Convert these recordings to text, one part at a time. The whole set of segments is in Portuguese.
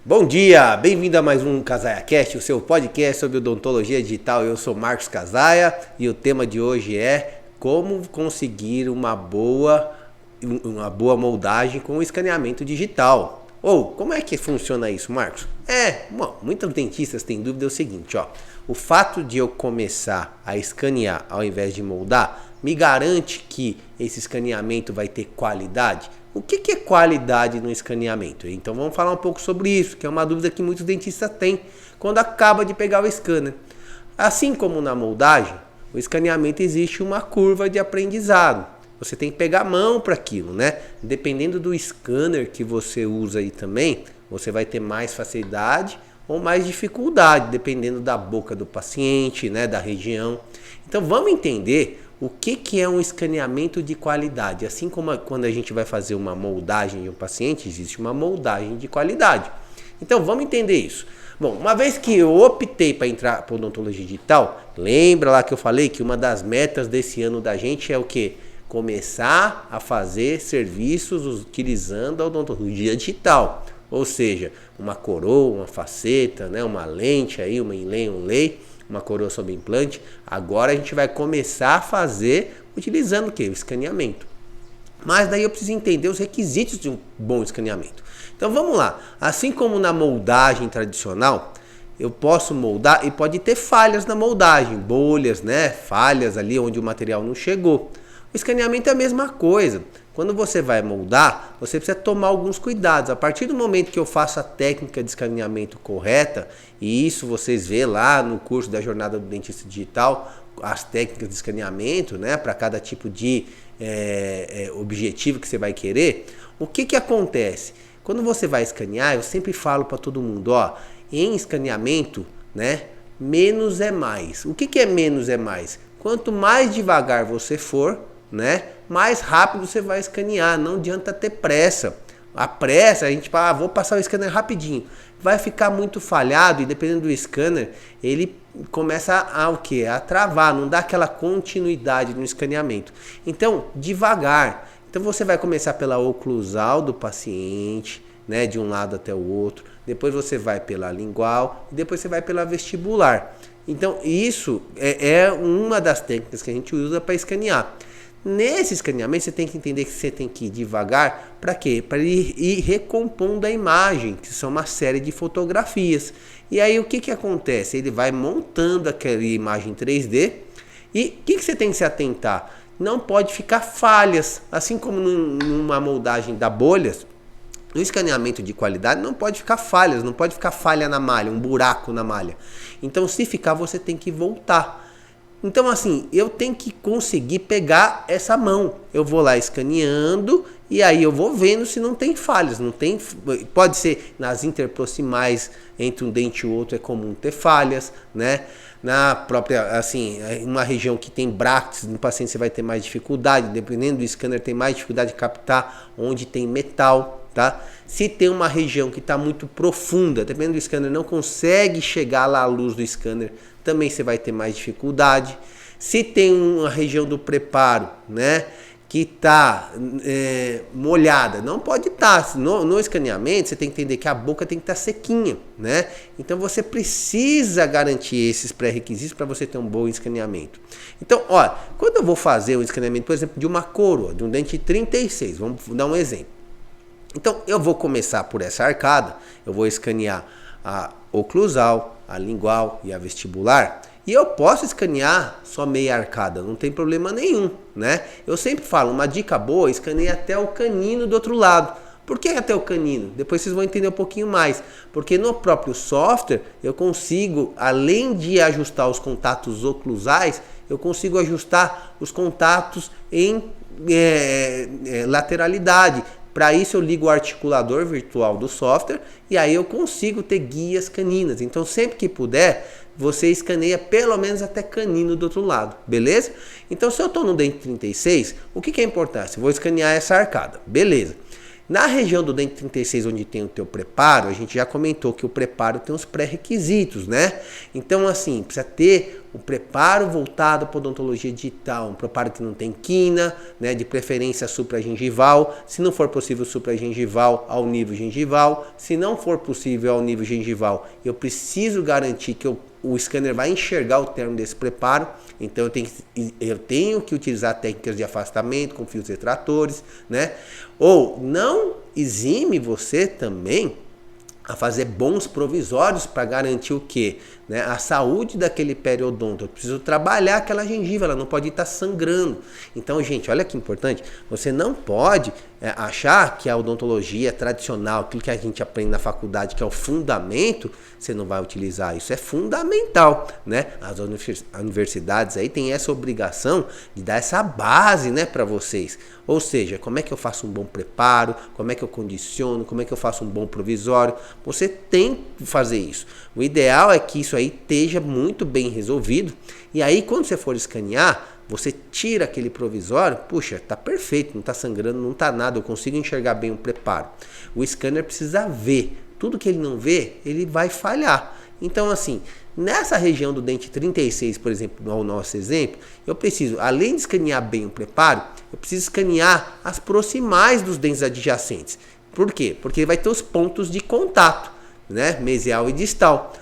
Bom dia, bem-vindo a mais um CasaiaCast, o seu podcast sobre odontologia digital. Eu sou Marcos Casaia e o tema de hoje é como conseguir uma boa moldagem com escaneamento digital. Como é que funciona isso, Marcos? Muitos dentistas têm dúvida, é o seguinte, o fato de eu começar a escanear ao invés de moldar me garante que esse escaneamento vai ter qualidade? O que é qualidade no escaneamento? Então vamos falar um pouco sobre isso, que é uma dúvida que muitos dentistas têm quando acaba de pegar o scanner. Assim como na moldagem, o escaneamento existe uma curva de aprendizado. Você tem que pegar a mão para aquilo, né? Dependendo do scanner que você usa aí também, você vai ter mais facilidade ou mais dificuldade, dependendo da boca do paciente, né? Da região. Então vamos entender o que é um escaneamento de qualidade. Assim como quando a gente vai fazer uma moldagem de um paciente, existe uma moldagem de qualidade. Então vamos entender isso. Bom, uma vez que eu optei para entrar para odontologia digital, lembra lá que eu falei que uma das metas desse ano da gente é o quê? Começar a fazer serviços utilizando a odontologia digital. Ou seja, uma coroa, uma faceta, né? Uma lente, aí, uma inlay, um lay, uma coroa sob implante. Agora a gente vai começar a fazer utilizando o quê? O escaneamento. Mas daí eu preciso entender os requisitos de um bom escaneamento. Então vamos lá. Assim como na moldagem tradicional, eu posso moldar e pode ter falhas na moldagem, bolhas, né? Falhas ali onde o material não chegou. O escaneamento é a mesma coisa. Quando você vai moldar, você precisa tomar alguns cuidados. A partir do momento que eu faço a técnica de escaneamento correta, e isso vocês vê lá no curso da Jornada do Dentista Digital, as técnicas de escaneamento, né, para cada tipo de objetivo que você vai querer, o que acontece? Quando você vai escanear, eu sempre falo para todo mundo, em escaneamento, né, menos é mais. O que é menos é mais? Quanto mais devagar você for, né, mais rápido você vai escanear, não adianta ter pressa. A pressa, a gente fala, vou passar o scanner rapidinho. Vai ficar muito falhado e dependendo do scanner, ele começa a travar, não dá aquela continuidade no escaneamento. Então, devagar. Então você vai começar pela oclusal do paciente, né, de um lado até o outro. Depois você vai pela lingual e depois você vai pela vestibular. Então, isso é uma das técnicas que a gente usa para escanear. Nesse escaneamento você tem que entender que você tem que ir devagar. Para quê? Para ir recompondo a imagem, que são uma série de fotografias. E aí o que acontece? Ele vai montando aquela imagem 3D e o que você tem que se atentar? Não pode ficar falhas, assim como numa moldagem da bolhas. No escaneamento de qualidade não pode ficar falhas, não pode ficar falha na malha, um buraco na malha. Então se ficar você tem que voltar. Então assim, eu tenho que conseguir pegar essa mão. Eu vou lá escaneando e aí eu vou vendo se não tem falhas. Pode ser nas interproximais, entre um dente e outro é comum ter falhas, né? Na própria, assim, uma região que tem brackets, no paciente você vai ter mais dificuldade, dependendo do scanner tem mais dificuldade de captar onde tem metal. Tá? Se tem uma região que está muito profunda, dependendo do scanner, não consegue chegar lá à luz do scanner, também você vai ter mais dificuldade. Se tem uma região do preparo, né, que está molhada, não pode estar. No escaneamento, você tem que entender que a boca tem que estar sequinha, né? Então você precisa garantir esses pré-requisitos para você ter um bom escaneamento. Então, quando eu vou fazer um escaneamento, por exemplo, de uma coroa, de um dente 36, vamos dar um exemplo. Então eu vou começar por essa arcada, eu vou escanear a oclusal, a lingual e a vestibular. E eu posso escanear só meia arcada, não tem problema nenhum, né? Eu sempre falo, uma dica boa, escaneia até o canino do outro lado. Por que até o canino? Depois vocês vão entender um pouquinho mais. Porque no próprio software eu consigo, além de ajustar os contatos oclusais, eu consigo ajustar os contatos em lateralidade. Para isso eu ligo o articulador virtual do software e aí eu consigo ter guias caninas. Então sempre que puder, você escaneia pelo menos até canino do outro lado, beleza? Então se eu estou no dente 36, o que é importante? Eu vou escanear essa arcada, beleza. Na região do dente 36, onde tem o teu preparo, a gente já comentou que o preparo tem os pré-requisitos, né? Então assim, precisa ter um preparo voltado para odontologia digital, um preparo que não tem quina, né, de preferência supragengival, se não for possível supragengival ao nível gengival, se não for possível ao nível gengival, eu preciso garantir que o scanner vai enxergar o termo desse preparo, então eu tenho que utilizar técnicas de afastamento com fios retratores, né? Ou não exime você também a fazer bons provisórios para garantir o quê? Né? A saúde daquele periodonto. Eu preciso trabalhar aquela gengiva, ela não pode estar sangrando. Então, gente, olha que importante, você não pode achar que a odontologia tradicional, aquilo que a gente aprende na faculdade, que é o fundamento, você não vai utilizar. Isso é fundamental, né? As universidades aí têm essa obrigação de dar essa base, né, para vocês. Ou seja, como é que eu faço um bom preparo, como é que eu condiciono, como é que eu faço um bom provisório. Você tem que fazer isso. O ideal é que isso aí esteja muito bem resolvido. E aí, quando você for escanear, você tira aquele provisório, puxa, tá perfeito, não tá sangrando, não tá nada, eu consigo enxergar bem o preparo. O scanner precisa ver. Tudo que ele não vê, ele vai falhar. Então, assim, nessa região do dente 36, por exemplo, no nosso exemplo, eu preciso, além de escanear bem o preparo, eu preciso escanear as proximais dos dentes adjacentes. Por quê? Porque vai ter os pontos de contato, né? Mesial e distal.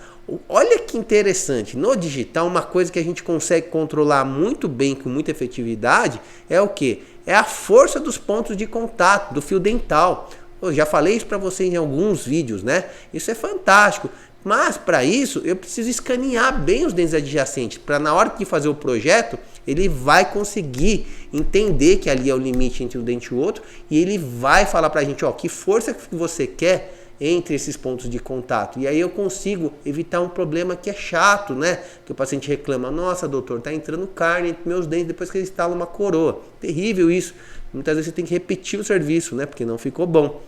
Olha que interessante, no digital uma coisa que a gente consegue controlar muito bem, com muita efetividade, é o quê? É a força dos pontos de contato, do fio dental. Eu já falei isso para vocês em alguns vídeos, né? Isso é fantástico. Mas para isso eu preciso escanear bem os dentes adjacentes, para na hora de fazer o projeto, ele vai conseguir entender que ali é o limite entre um dente e o outro, e ele vai falar para a gente, ó, que força que você quer entre esses pontos de contato. E aí eu consigo evitar um problema que é chato, né? Que o paciente reclama, nossa doutor, tá entrando carne entre meus dentes depois que ele instala uma coroa. Terrível isso. Muitas vezes você tem que repetir o serviço, né? Porque não ficou bom.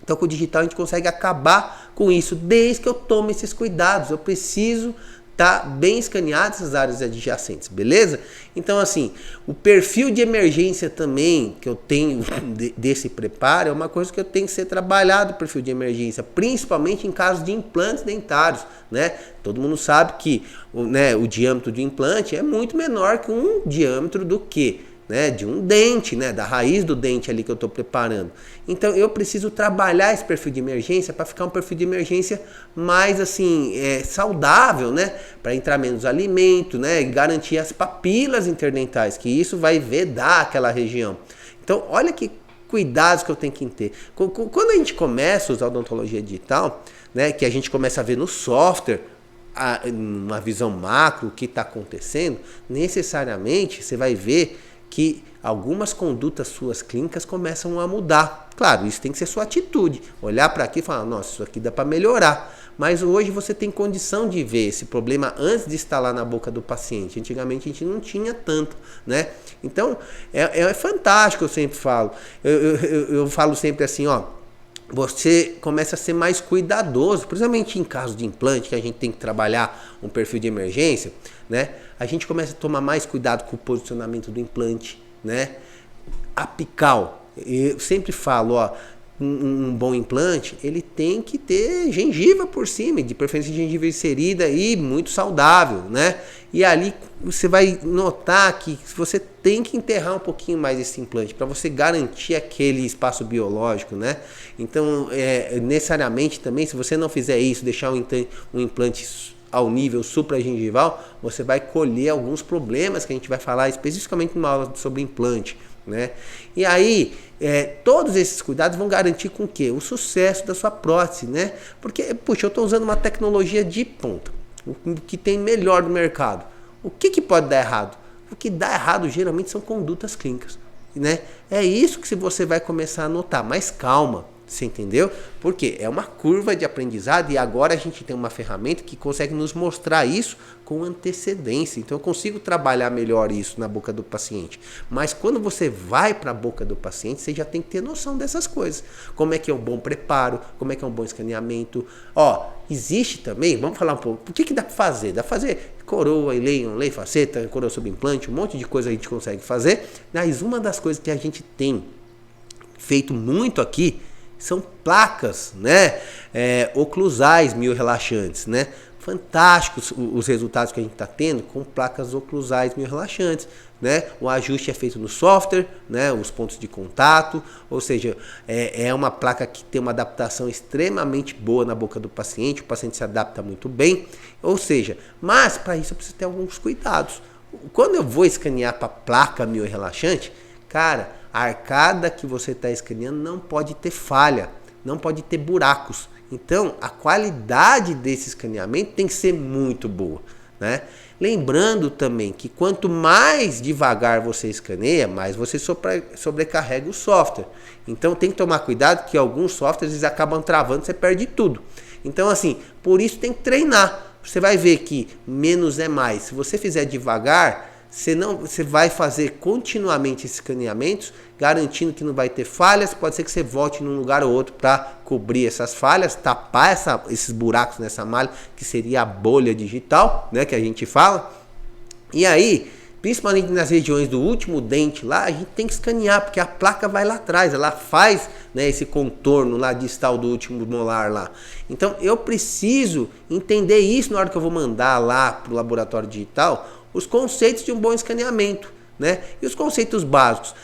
Então com o digital a gente consegue acabar com isso, desde que eu tome esses cuidados. Eu preciso estar bem escaneado essas áreas adjacentes, beleza? Então assim, o perfil de emergência também que eu tenho desse preparo é uma coisa que eu tenho que ser trabalhado, o perfil de emergência, principalmente em casos de implantes dentários, né? Todo mundo sabe que o diâmetro de implante é muito menor que um diâmetro do que? Né, de um dente, né, da raiz do dente ali que eu estou preparando. Então eu preciso trabalhar esse perfil de emergência para ficar um perfil de emergência mais assim saudável, né, para entrar menos alimento, né, e garantir as papilas interdentais, que isso vai vedar aquela região. Então olha que cuidados que eu tenho que ter. Quando a gente começa a usar a odontologia digital, né, que a gente começa a ver no software uma visão macro o que está acontecendo, necessariamente você vai ver que algumas condutas suas clínicas começam a mudar. Claro, isso tem que ser sua atitude. Olhar para aqui e falar, nossa, isso aqui dá para melhorar. Mas hoje você tem condição de ver esse problema antes de instalar na boca do paciente. Antigamente a gente não tinha tanto, né? Então, é fantástico, eu sempre falo. Eu falo sempre assim, ó, você começa a ser mais cuidadoso, principalmente em caso de implante, que a gente tem que trabalhar um perfil de emergência, né? A gente começa a tomar mais cuidado com o posicionamento do implante, né? Apical, eu sempre falo, ó, um bom implante, ele tem que ter gengiva por cima, de preferência gengiva inserida e muito saudável, né? E ali você vai notar que você tem que enterrar um pouquinho mais esse implante para você garantir aquele espaço biológico, né? Então, necessariamente também, se você não fizer isso, deixar um implante ao nível supragengival, você vai colher alguns problemas que a gente vai falar especificamente numa aula sobre implante, né? E aí, todos esses cuidados vão garantir com o quê? O sucesso da sua prótese, né? Porque, puxa, eu estou usando uma tecnologia de ponta, o que tem melhor no mercado. O que pode dar errado? O que dá errado geralmente são condutas clínicas, né? É isso que você vai começar a notar, mas calma. Você entendeu? Porque é uma curva de aprendizado e agora a gente tem uma ferramenta que consegue nos mostrar isso com antecedência. Então eu consigo trabalhar melhor isso na boca do paciente. Mas quando você vai para a boca do paciente, você já tem que ter noção dessas coisas. Como é que é um bom preparo, como é que é um bom escaneamento. Ó, existe também, vamos falar um pouco, o que dá para fazer? Dá para fazer coroa, lei faceta, coroa sob implante, um monte de coisa a gente consegue fazer. Mas uma das coisas que a gente tem feito muito aqui são placas, né, oclusais miorrelaxantes, né, fantásticos os resultados que a gente está tendo com placas oclusais miorrelaxantes, né? O ajuste é feito no software, né? Os pontos de contato, ou seja, é uma placa que tem uma adaptação extremamente boa na boca do paciente, o paciente se adapta muito bem, ou seja, mas para isso eu preciso ter alguns cuidados. Quando eu vou escanear para placa miorrelaxante, cara, a arcada que você está escaneando não pode ter falha, não pode ter buracos. Então, a qualidade desse escaneamento tem que ser muito boa, né? Lembrando também que quanto mais devagar você escaneia, mais você sobrecarrega o software. Então, tem que tomar cuidado que alguns softwares eles acabam travando, você perde tudo. Então, assim, por isso tem que treinar. Você vai ver que menos é mais. Se você fizer devagar, você vai fazer continuamente esses escaneamentos, garantindo que não vai ter falhas. Pode ser que você volte num lugar ou outro para cobrir essas falhas, tapar esses buracos nessa malha, que seria a bolha digital, né, que a gente fala. E aí, principalmente nas regiões do último dente lá, a gente tem que escanear, porque a placa vai lá atrás, ela faz, né, esse contorno lá distal do último molar lá. Então eu preciso entender isso na hora que eu vou mandar lá para o laboratório digital, os conceitos de um bom escaneamento, né? E os conceitos básicos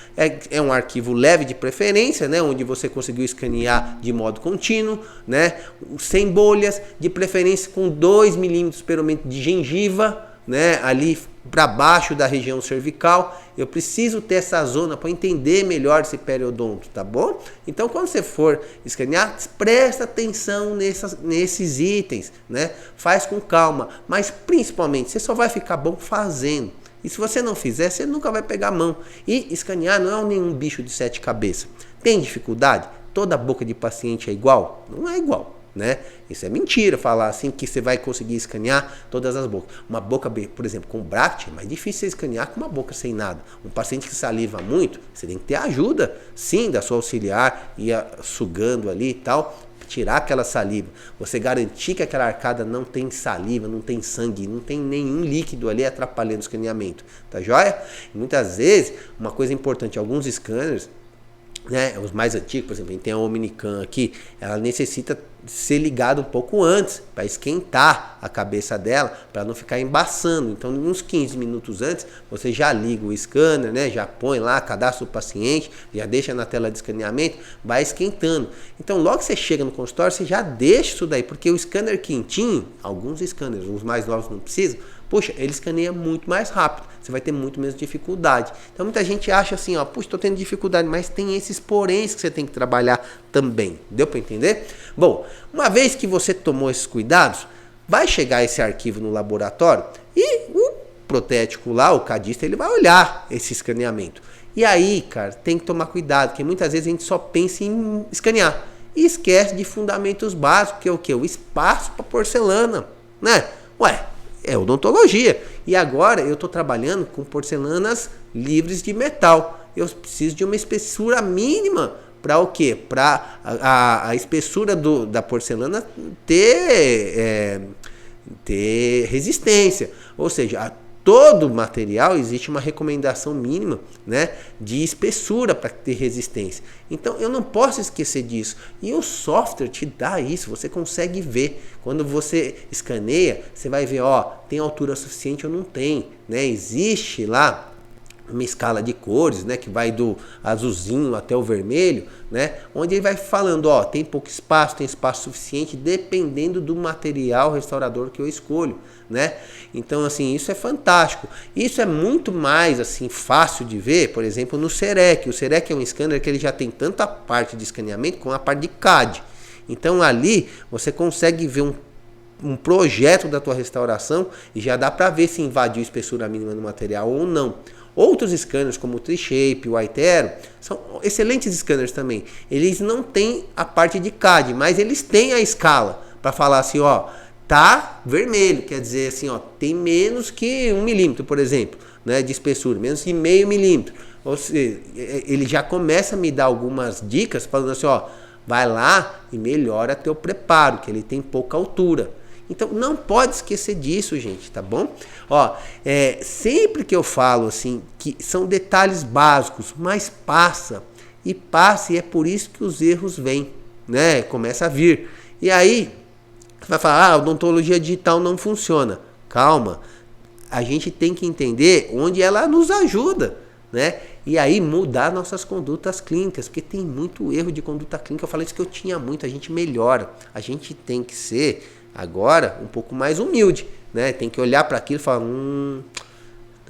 é um arquivo leve de preferência, né? Onde você conseguiu escanear de modo contínuo, né? Sem bolhas, de preferência com 2 milímetros pelo menos de gengiva, né? Ali para baixo da região cervical. Eu preciso ter essa zona para entender melhor esse periodonto, tá bom? Então, quando você for escanear, presta atenção nesses itens, né? Faz com calma, mas principalmente, você só vai ficar bom fazendo. E se você não fizer, você nunca vai pegar a mão. E escanear não é nenhum bicho de 7 cabeças. Tem dificuldade? Toda boca de paciente é igual? Não é igual, né? Isso é mentira, falar assim que você vai conseguir escanear todas as bocas. Uma boca, por exemplo, com bract, é mais difícil você escanear que uma boca sem nada. Um paciente que saliva muito, você tem que ter ajuda, sim, da sua auxiliar, ir sugando ali e tal, tirar aquela saliva. Você garantir que aquela arcada não tem saliva, não tem sangue, não tem nenhum líquido ali atrapalhando o escaneamento, tá joia? E muitas vezes, uma coisa importante, alguns scanners, né, os mais antigos, por exemplo, a gente tem a Omnicam aqui, ela necessita ser ligada um pouco antes, para esquentar a cabeça dela, para não ficar embaçando. Então, uns 15 minutos antes, você já liga o scanner, né, já põe lá, cadastra o paciente, já deixa na tela de escaneamento, vai esquentando. Então, logo que você chega no consultório, você já deixa isso daí, porque o scanner quentinho, alguns scanners, os mais novos não precisam, puxa, ele escaneia muito mais rápido, você vai ter muito menos dificuldade. Então muita gente acha assim, ó, puxa, estou tendo dificuldade, mas tem esses poréns que você tem que trabalhar também. Deu para entender? Bom, uma vez que você tomou esses cuidados, vai chegar esse arquivo no laboratório e o protético lá, o cadista, ele vai olhar esse escaneamento. E aí, cara, tem que tomar cuidado, porque muitas vezes a gente só pensa em escanear e esquece de fundamentos básicos, que é o quê? O espaço para porcelana, né? Ué, é odontologia. E agora eu estou trabalhando com porcelanas livres de metal. Eu preciso de uma espessura mínima para o quê? Para a espessura da porcelana ter resistência. Ou seja, todo material existe uma recomendação mínima, né, de espessura para ter resistência. Então eu não posso esquecer disso. E o software te dá isso, você consegue ver. Quando você escaneia, você vai ver, ó, tem altura suficiente ou não tem, né? Existe lá uma escala de cores, né, que vai do azulzinho até o vermelho, né, onde ele vai falando, ó, tem pouco espaço, tem espaço suficiente, dependendo do material restaurador que eu escolho, né? Então, assim, isso é fantástico. Isso é muito mais, assim, fácil de ver, por exemplo, no Serec. O Serec é um scanner que ele já tem tanto a parte de escaneamento como a parte de CAD. Então, ali, você consegue ver um projeto da tua restauração e já dá para ver se invadiu a espessura mínima no material ou não. Outros scanners como o Trishape, o Aitero, são excelentes scanners também. Eles não têm a parte de CAD, mas eles têm a escala para falar assim, ó, tá vermelho, quer dizer assim, ó, tem menos que 1 milímetro, por exemplo, né, de espessura, menos que meio milímetro. Ou seja, ele já começa a me dar algumas dicas falando assim, ó, vai lá e melhora teu preparo, que ele tem pouca altura. Então não pode esquecer disso, gente, tá bom? Ó, sempre que eu falo assim, que são detalhes básicos, mas passa, e é por isso que os erros vêm, né? Começa a vir. E aí, Vai falar, a odontologia digital não funciona. Calma, a gente tem que entender onde ela nos ajuda, né? E aí mudar nossas condutas clínicas, porque tem muito erro de conduta clínica. Eu falei isso que eu tinha muito, a gente melhora. A gente tem que ser agora um pouco mais humilde, né? Tem que olhar para aquilo e falar,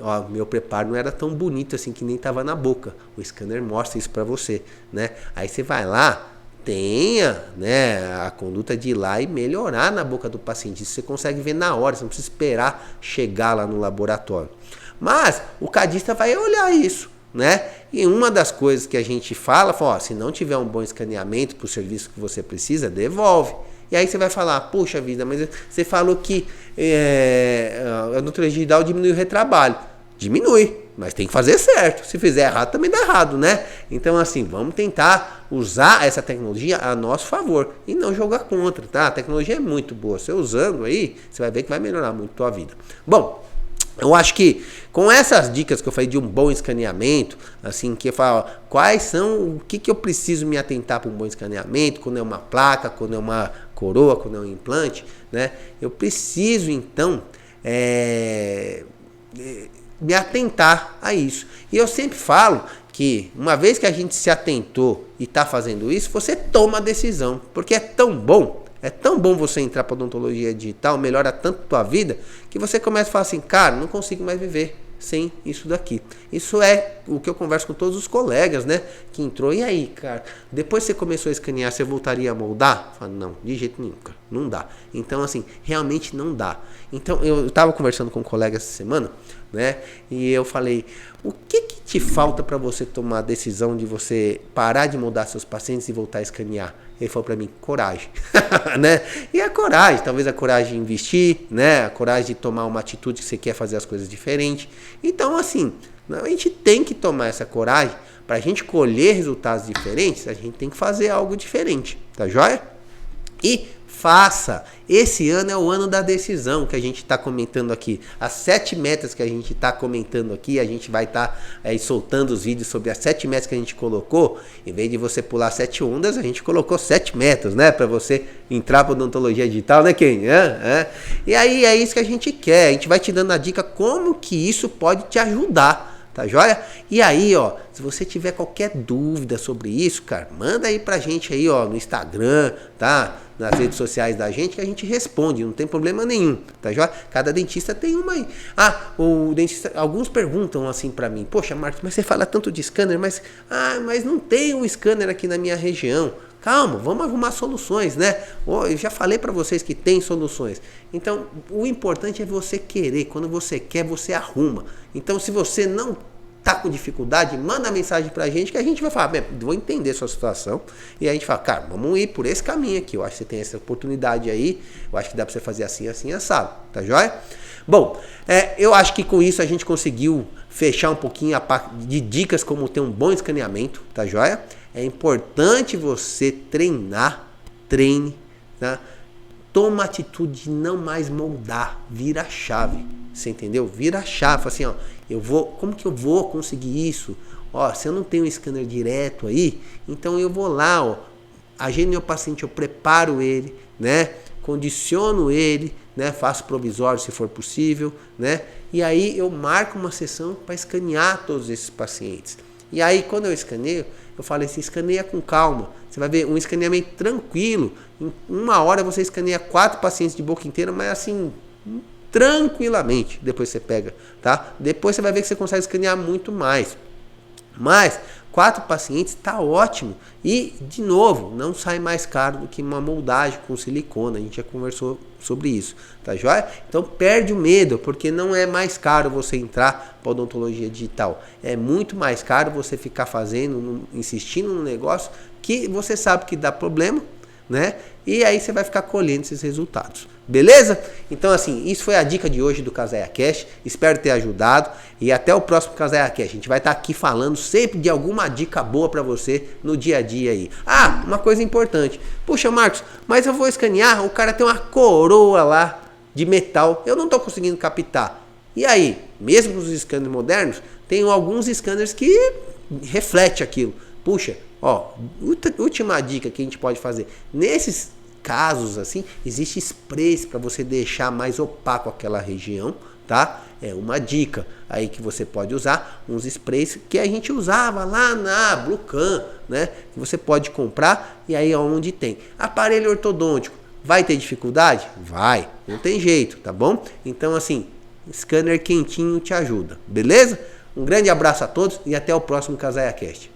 ó, meu preparo não era tão bonito assim que nem estava na boca. O scanner mostra isso para você, né? Aí você vai lá, tenha, né, a conduta de ir lá e melhorar na boca do paciente. Isso você consegue ver na hora, você não precisa esperar chegar lá no laboratório. Mas o cadista vai olhar isso, né? E uma das coisas que a gente fala, ó, se não tiver um bom escaneamento para o serviço que você precisa, devolve. E aí você vai falar, puxa vida, mas você falou que a odontologia digital diminui o retrabalho. Diminui, mas tem que fazer certo. Se fizer errado, também dá errado, né? Então, assim, vamos tentar usar essa tecnologia a nosso favor e não jogar contra, tá? A tecnologia é muito boa. Você usando aí, você vai ver que vai melhorar muito a tua vida. Bom, eu acho que com essas dicas que eu falei de um bom escaneamento, assim, que eu falo, quais são, o que eu preciso me atentar para um bom escaneamento, quando é uma placa, quando é uma coroa, quando é um implante, né? Eu preciso, então, me atentar a isso. E eu sempre falo que uma vez que a gente se atentou e está fazendo isso, você toma a decisão, porque é tão bom você entrar para odontologia digital, melhora tanto a tua vida, que você começa a falar assim, cara, não consigo mais viver sem isso daqui. Isso é o que eu converso com todos os colegas, né, que entrou. E aí, cara, depois que você começou a escanear, você voltaria a moldar? Eu falo, não, de jeito nenhum, cara, não dá. Então, assim, realmente não dá. Então, eu estava conversando com um colega essa semana, né, e eu falei, o que te falta para você tomar a decisão de você parar de moldar seus pacientes e voltar a escanear? Ele falou para mim, coragem, né? E a coragem, talvez a coragem de investir, né? A coragem de tomar uma atitude que você quer fazer as coisas diferentes. Então, assim, a gente tem que tomar essa coragem. Para a gente colher resultados diferentes, a gente tem que fazer algo diferente, tá joia? E faça. Esse ano é o ano da decisão que a gente está comentando aqui. As 7 metas que a gente está comentando aqui, a gente vai estar soltando os vídeos sobre as 7 metas que a gente colocou. Em vez de você pular 7 ondas, a gente colocou 7 metas, né? Para você entrar para odontologia digital, né, Ken? E aí é isso que a gente quer. A gente vai te dando a dica como que isso pode te ajudar. Tá joia? E aí, ó, se você tiver qualquer dúvida sobre isso, cara, manda aí pra gente aí, ó, no Instagram, tá? Nas redes sociais da gente que a gente responde, não tem problema nenhum, tá joia? Cada dentista tem uma aí. O dentista, alguns perguntam assim pra mim, poxa, Marcos, mas você fala tanto de scanner, mas não tem um scanner aqui na minha região. Calma, vamos arrumar soluções, né? Eu já falei para vocês que tem soluções. Então, o importante é você querer. Quando você quer, você arruma. Então, se você não tá com dificuldade, manda mensagem pra gente que a gente vai falar, vou entender sua situação. E aí a gente fala, cara, vamos ir por esse caminho aqui. Eu acho que você tem essa oportunidade aí. Eu acho que dá pra você fazer assim, assim, assado. Tá joia? Bom, eu acho que com isso a gente conseguiu fechar um pouquinho a parte de dicas como ter um bom escaneamento, tá joia? É importante você treine, tá? Toma atitude de não mais moldar, vira a chave, você entendeu? Vira a chave, assim, ó, como que eu vou conseguir isso? Ó, se eu não tenho um scanner direto aí, então eu vou lá, ó, agendo meu paciente, eu preparo ele, né? Condiciono ele, né? Faço provisório se for possível, né? E aí eu marco uma sessão para escanear todos esses pacientes. E aí quando eu escaneio, eu falei assim, escaneia com calma. Você vai ver um escaneamento tranquilo. Em 1 hora você escaneia 4 pacientes de boca inteira, mas assim, tranquilamente. Depois você pega, tá? Depois você vai ver que você consegue escanear muito mais. Mas 4 pacientes está ótimo. E, de novo, não sai mais caro do que uma moldagem com silicone. A gente já conversou sobre isso, tá joia? Então perde o medo, porque não é mais caro você entrar para odontologia digital. É muito mais caro você ficar insistindo no negócio que você sabe que dá problema, né? E aí você vai ficar colhendo esses resultados. Beleza? Então assim, isso foi a dica de hoje do Casaia Cash. Espero ter ajudado e até o próximo Casaia Cash. A gente vai estar aqui falando sempre de alguma dica boa para você no dia a dia aí. Uma coisa importante. Puxa, Marcos, mas eu vou escanear, o cara tem uma coroa lá de metal. Eu não estou conseguindo captar. E aí, mesmo os scanners modernos, tem alguns scanners que refletem aquilo. Puxa, ó, última dica que a gente pode fazer. Nesses casos assim, existe sprays para você deixar mais opaco aquela região, tá? É uma dica aí que você pode usar, uns sprays que a gente usava lá na Blucan, né? Que você pode comprar e aí é onde tem. Aparelho ortodôntico, vai ter dificuldade? Vai, não tem jeito, tá bom? Então assim, scanner quentinho te ajuda, beleza? Um grande abraço a todos e até o próximo CasaiaCast.